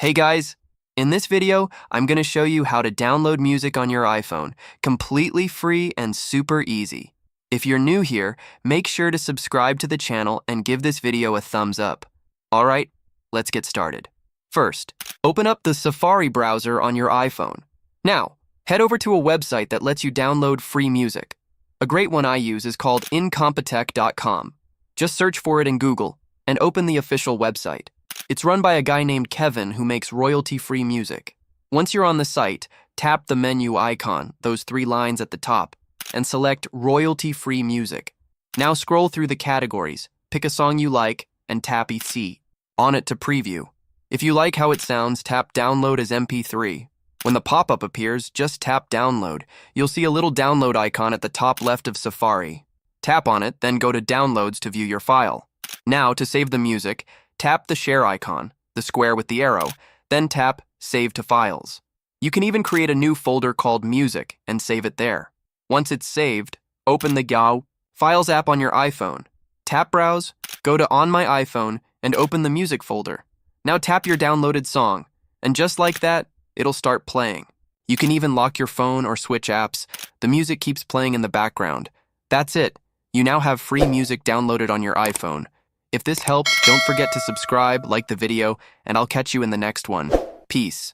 Hey guys, in this video, I'm going to show you how to download music on your iPhone, completely free and super easy. If you're new here, make sure to subscribe to the channel and give this video a thumbs up. Alright, let's get started. First, open up the Safari browser on your iPhone. Now, head over to a website that lets you download free music. A great one I use is called incompetech.com. Just search for it in Google and open the official website. It's run by a guy named Kevin who makes royalty-free music. Once you're on the site, tap the menu icon, those 3 lines at the top, and select royalty-free music. Now scroll through the categories, pick a song you like, and tap EC on it to preview. If you like how it sounds, tap download as MP3. When the pop-up appears, just tap download. You'll see a little download icon at the top left of Safari. Tap on it, then go to downloads to view your file. Now, to save the music, tap the share icon, the square with the arrow, then tap Save to Files. You can even create a new folder called Music and save it there. Once it's saved, open the GAO Files app on your iPhone. Tap Browse, go to On My iPhone, and open the Music folder. Now tap your downloaded song, and just like that, it'll start playing. You can even lock your phone or switch apps. The music keeps playing in the background. That's it. You now have free music downloaded on your iPhone. If this helped, don't forget to subscribe, like the video, and I'll catch you in the next one. Peace.